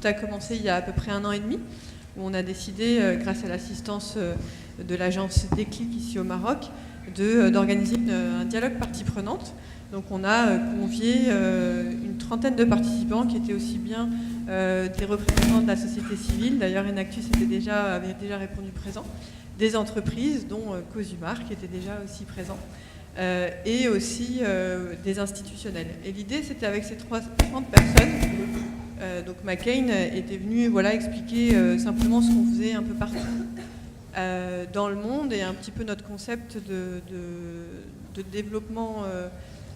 tout a commencé il y a à peu près 1 an et demi, où on a décidé, grâce à l'assistance de l'agence Déclic ici au Maroc, d'organiser un dialogue parties prenantes. Donc on a convié une trentaine de participants qui étaient aussi bien des représentants de la société civile, d'ailleurs Enactus avait déjà répondu présent, des entreprises dont Cosumar qui était déjà aussi présent, et aussi des institutionnels. Et l'idée c'était avec ces 30 personnes, donc McCain était venu expliquer simplement ce qu'on faisait un peu partout dans le monde et un petit peu notre concept de développement,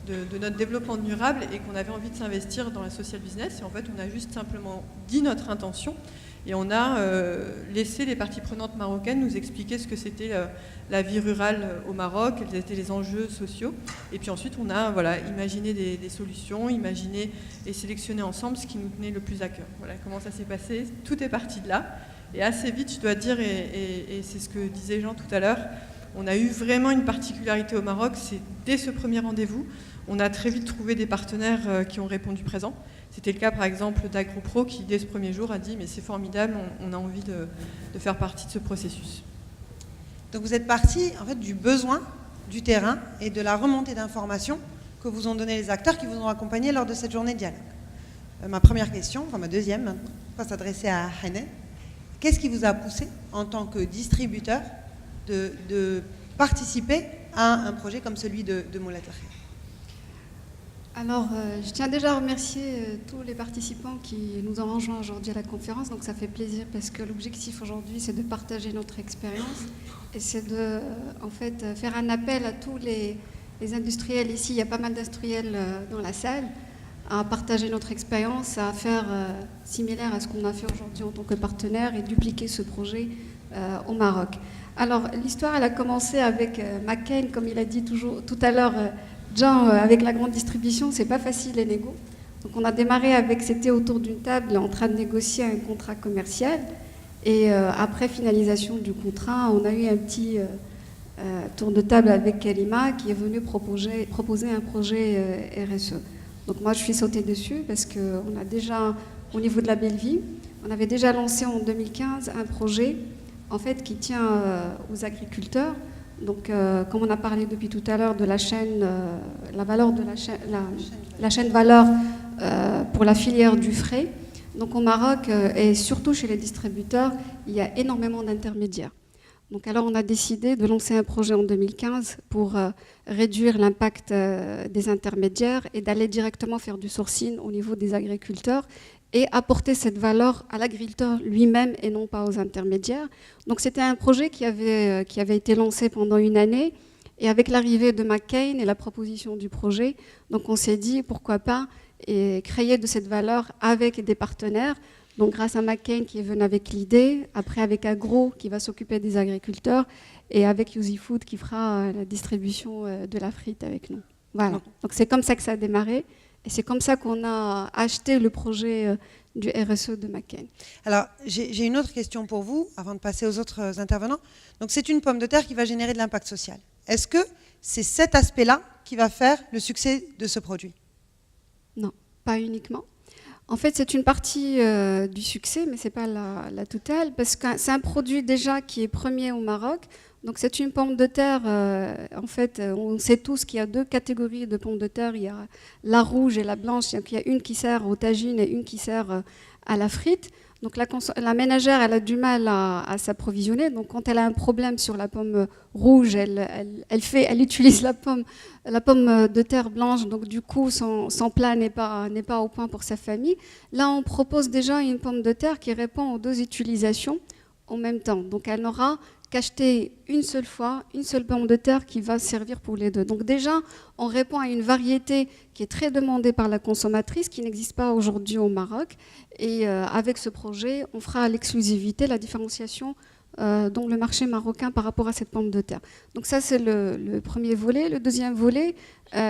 de notre développement durable, et qu'on avait envie de s'investir dans la social business. Et en fait, on a juste simplement dit notre intention et on a laissé les parties prenantes marocaines nous expliquer ce que c'était la vie rurale au Maroc, quels étaient les enjeux sociaux. Et puis ensuite, on a imaginé des solutions, imaginé et sélectionné ensemble ce qui nous tenait le plus à cœur. Voilà comment ça s'est passé. Tout est parti de là. Et assez vite, je dois dire, et c'est ce que disait Jean tout à l'heure, on a eu vraiment une particularité au Maroc, c'est dès ce premier rendez-vous, on a très vite trouvé des partenaires qui ont répondu présent. C'était le cas par exemple d'AgroPro qui dès ce premier jour a dit mais c'est formidable, on a envie de faire partie de ce processus. Donc vous êtes parti en fait du besoin du terrain et de la remontée d'informations que vous ont donné les acteurs qui vous ont accompagné lors de cette journée de dialogue. Ma première question, enfin ma deuxième maintenant, va s'adresser à Hanen. Qu'est-ce qui vous a poussé en tant que distributeur de participer à un projet comme celui de Moulay Taher? Alors, je tiens déjà à remercier tous les participants qui nous ont rejoints aujourd'hui à la conférence. Donc, ça fait plaisir parce que l'objectif aujourd'hui, c'est de partager notre expérience et c'est de, en fait, faire un appel à tous les industriels ici. Il y a pas mal d'industriels dans la salle, à partager notre expérience, à faire similaire à ce qu'on a fait aujourd'hui en tant que partenaire et dupliquer ce projet au Maroc. Alors, l'histoire, elle a commencé avec McCain, comme il a dit tout à l'heure. Jean, avec la grande distribution, c'est pas facile les négos. Donc on a démarré c'était autour d'une table en train de négocier un contrat commercial. Et après finalisation du contrat, on a eu un petit tour de table avec Kalima qui est venu proposer un projet RSE. Donc moi je suis sautée dessus parce qu'on a déjà, au niveau de la belle vie, on avait déjà lancé en 2015 un projet en fait qui tient aux agriculteurs. Donc, comme on a parlé depuis tout à l'heure de la chaîne, la valeur de la chaîne valeur pour la filière du frais. Donc, au Maroc et surtout chez les distributeurs, il y a énormément d'intermédiaires. Donc, alors, on a décidé de lancer un projet en 2015 pour réduire l'impact des intermédiaires et d'aller directement faire du sourcing au niveau des agriculteurs et apporter cette valeur à l'agriculteur lui-même et non pas aux intermédiaires. Donc c'était un projet qui avait été lancé pendant 1 année, et avec l'arrivée de McCain et la proposition du projet, donc on s'est dit pourquoi pas créer de cette valeur avec des partenaires. Donc grâce à McCain qui est venu avec l'idée, après avec Agro qui va s'occuper des agriculteurs, et avec Yuzi Food qui fera la distribution de la frite avec nous. Voilà, donc c'est comme ça que ça a démarré. Et c'est comme ça qu'on a acheté le projet du RSE de McCain. Alors, j'ai une autre question pour vous, avant de passer aux autres intervenants. Donc, c'est une pomme de terre qui va générer de l'impact social. Est-ce que c'est cet aspect-là qui va faire le succès de ce produit? Non, pas uniquement. En fait, c'est une partie du succès, mais ce n'est pas la totale, parce que c'est un produit déjà qui est premier au Maroc. Donc c'est une pomme de terre, en fait, on sait tous qu'il y a 2 catégories de pommes de terre. Il y a la rouge et la blanche. Donc il y a une qui sert aux tagines et une qui sert à la frite. Donc la ménagère, elle a du mal à s'approvisionner. Donc quand elle a un problème sur la pomme rouge, elle utilise la pomme de terre blanche. Donc du coup, son plat n'est pas au point pour sa famille. Là, on propose déjà une pomme de terre qui répond aux 2 utilisations en même temps. Donc elle n'aura qu'acheter une seule fois, une seule pomme de terre qui va servir pour les 2. Donc déjà, on répond à une variété qui est très demandée par la consommatrice, qui n'existe pas aujourd'hui au Maroc. Et avec ce projet, on fera à l'exclusivité la différenciation dans le marché marocain par rapport à cette pomme de terre. Donc ça, c'est le premier volet. Le deuxième volet,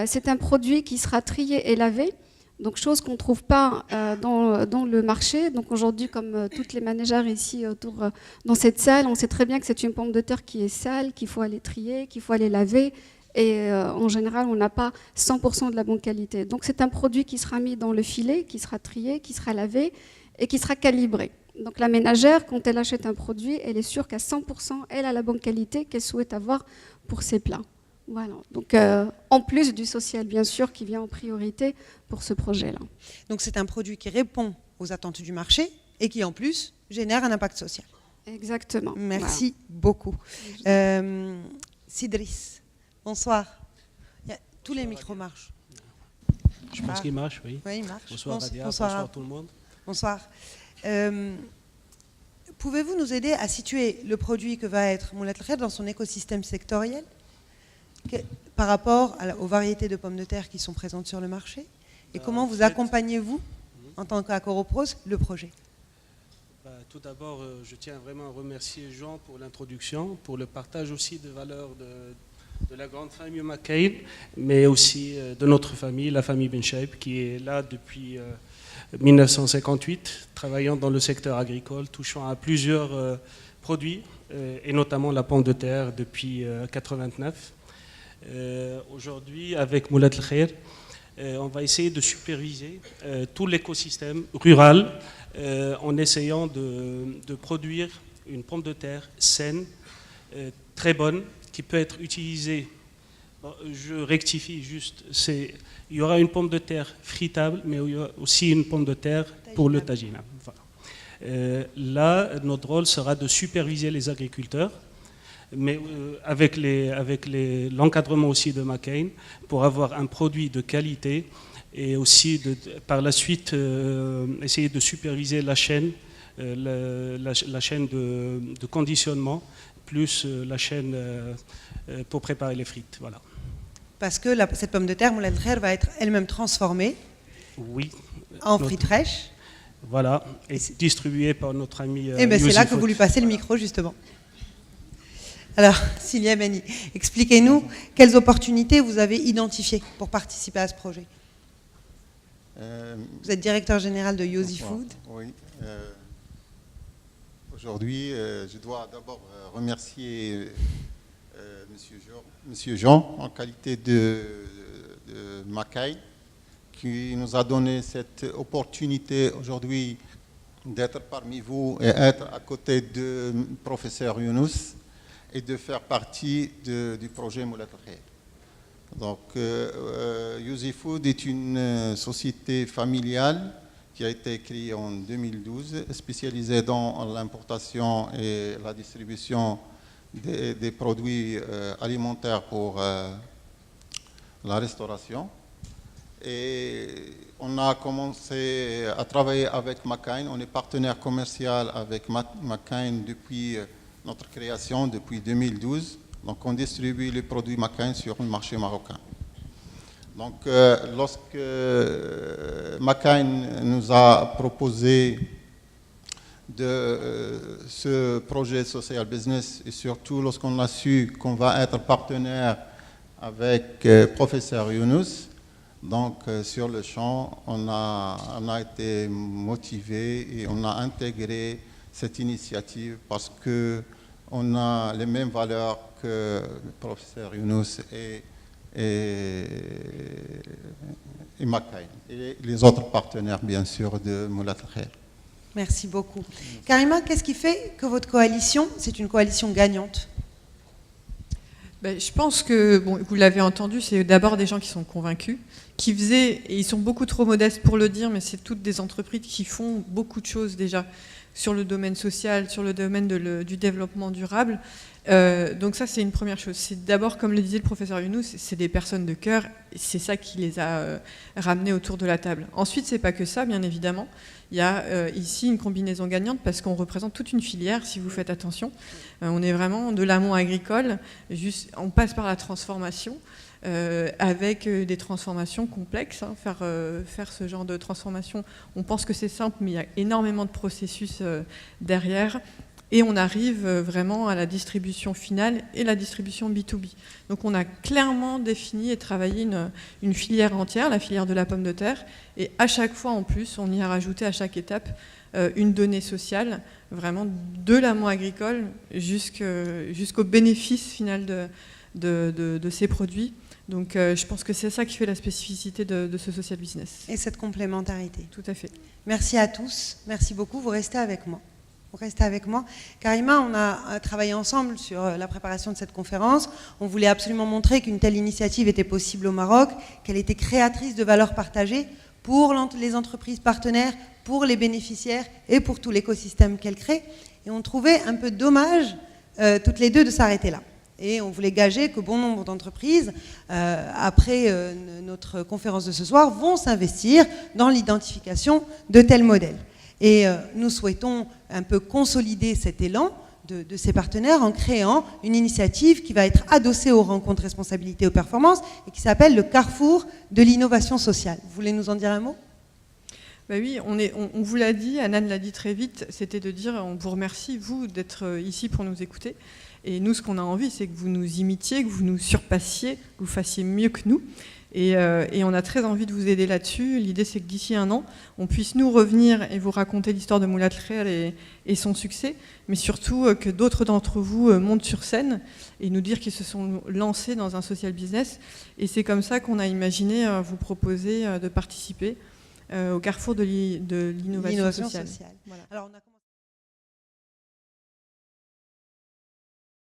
c'est un produit qui sera trié et lavé. Donc, chose qu'on ne trouve pas dans le marché. Donc, aujourd'hui, comme toutes les managères ici dans cette salle, on sait très bien que c'est une pomme de terre qui est sale, qu'il faut aller trier, qu'il faut aller laver. Et en général, on n'a pas 100% de la bonne qualité. Donc, c'est un produit qui sera mis dans le filet, qui sera trié, qui sera lavé. et qui sera calibré. Donc la ménagère, quand elle achète un produit, elle est sûre qu'à 100%, elle a la bonne qualité qu'elle souhaite avoir pour ses plats. Voilà. Donc en plus du social, bien sûr, qui vient en priorité pour ce projet-là. Donc c'est un produit qui répond aux attentes du marché et qui en plus génère un impact social. Exactement. Merci beaucoup. Sidris, bonsoir. Tous les micros marchent. Je pense qu'il marche, oui. Oui, il marche. Bonsoir Radia, bonsoir tout le monde. Bonsoir. Pouvez-vous nous aider à situer le produit que va être Moulay El Khair dans son écosystème sectoriel par rapport aux variétés de pommes de terre qui sont présentes sur le marché? Et comment vous accompagnez-vous, en tant qu'Acoropros, le projet? Tout d'abord, je tiens vraiment à remercier Jean pour l'introduction, pour le partage aussi de valeurs de la grande famille McCain, mais aussi de notre famille, la famille Benchaïb, qui est là depuis 1958, travaillant dans le secteur agricole, touchant à plusieurs produits, et notamment la pomme de terre depuis 1989. Aujourd'hui, avec Moulay El Khair, on va essayer de superviser tout l'écosystème rural en essayant de produire une pomme de terre saine, très bonne, qui peut être utilisée. Je rectifie juste, il y aura une pomme de terre fritable, mais il y aura aussi une pomme de terre pour le tagine. Voilà. Là, notre rôle sera de superviser les agriculteurs, mais avec l'encadrement aussi de McCain, pour avoir un produit de qualité et aussi par la suite essayer de superviser la chaîne, la chaîne de conditionnement, plus la chaîne pour préparer les frites. Voilà. Parce que cette pomme de terre, Moulay El Khair, va être elle-même transformée en frites fraîches. Voilà, et distribuée par notre ami Et bien c'est là que vous lui passez le micro, justement. Alors, Cilia Beni, expliquez-nous quelles opportunités vous avez identifiées pour participer à ce projet. Vous êtes directeur général de Yosi Food. Oui. Aujourd'hui, je dois d'abord remercier Monsieur Jean, en qualité de McCain, qui nous a donné cette opportunité aujourd'hui d'être parmi vous et être à côté de professeur Younous et de faire partie du projet Moulay El Khair. Donc, Yosi Food est une société familiale qui a été créée en 2012, spécialisée dans l'importation et la distribution des produits alimentaires pour la restauration. Et on a commencé à travailler avec McCain. On est partenaire commercial avec McCain depuis notre création, depuis 2012. Donc on distribue les produits McCain sur le marché marocain. Donc lorsque McCain nous a proposé de ce projet social business, et surtout lorsqu'on a su qu'on va être partenaire avec professeur Younous, donc sur le champ, on a été motivé et on a intégré cette initiative parce qu'on a les mêmes valeurs que le professeur Younous et McCain et les autres partenaires bien sûr de Moulay El Khair. Merci beaucoup. Karima, qu'est-ce qui fait que votre coalition, c'est une coalition gagnante? Je pense que, bon, vous l'avez entendu, c'est d'abord des gens qui sont convaincus, qui faisaient, et ils sont beaucoup trop modestes pour le dire, mais c'est toutes des entreprises qui font beaucoup de choses déjà sur le domaine social, sur le domaine du développement durable. Donc ça, c'est une première chose. C'est d'abord, comme le disait le professeur Younous, c'est des personnes de cœur, et c'est ça qui les a ramenés autour de la table. Ensuite, c'est pas que ça, bien évidemment. Il y a ici une combinaison gagnante parce qu'on représente toute une filière, si vous faites attention. On est vraiment de l'amont agricole, on passe par la transformation, avec des transformations complexes. Faire ce genre de transformation, on pense que c'est simple, mais il y a énormément de processus derrière. Et on arrive vraiment à la distribution finale et la distribution B2B. Donc on a clairement défini et travaillé une filière entière, la filière de la pomme de terre. Et à chaque fois, en plus, on y a rajouté à chaque étape une donnée sociale, vraiment de l'amont agricole jusqu'au bénéfice final de ces produits. Donc je pense que c'est ça qui fait la spécificité de ce social business. Et cette complémentarité. Tout à fait. Merci à tous, merci beaucoup, vous restez avec moi. Vous restez avec moi. Karima, on a travaillé ensemble sur la préparation de cette conférence. On voulait absolument montrer qu'une telle initiative était possible au Maroc, qu'elle était créatrice de valeurs partagées pour les entreprises partenaires, pour les bénéficiaires et pour tout l'écosystème qu'elle crée. Et on trouvait un peu dommage, toutes les deux, de s'arrêter là. Et on voulait gager que bon nombre d'entreprises, après notre conférence de ce soir, vont s'investir dans l'identification de tels modèles. Et nous souhaitons un peu consolider cet élan de ces partenaires en créant une initiative qui va être adossée aux rencontres responsabilité aux performances et qui s'appelle le Carrefour de l'innovation sociale. Vous voulez nous en dire un mot ? Ben oui, on vous l'a dit, Anan l'a dit très vite, c'était de dire on vous remercie, vous, d'être ici pour nous écouter. Et nous, ce qu'on a envie, c'est que vous nous imitiez, que vous nous surpassiez, que vous fassiez mieux que nous. Et on a très envie de vous aider là-dessus. L'idée, c'est que d'ici un an, on puisse nous revenir et vous raconter l'histoire de Moulad Khair et son succès, mais surtout que d'autres d'entre vous montent sur scène et nous dire qu'ils se sont lancés dans un social business. Et c'est comme ça qu'on a imaginé vous proposer de participer au carrefour de l'innovation sociale. Voilà. Alors, on a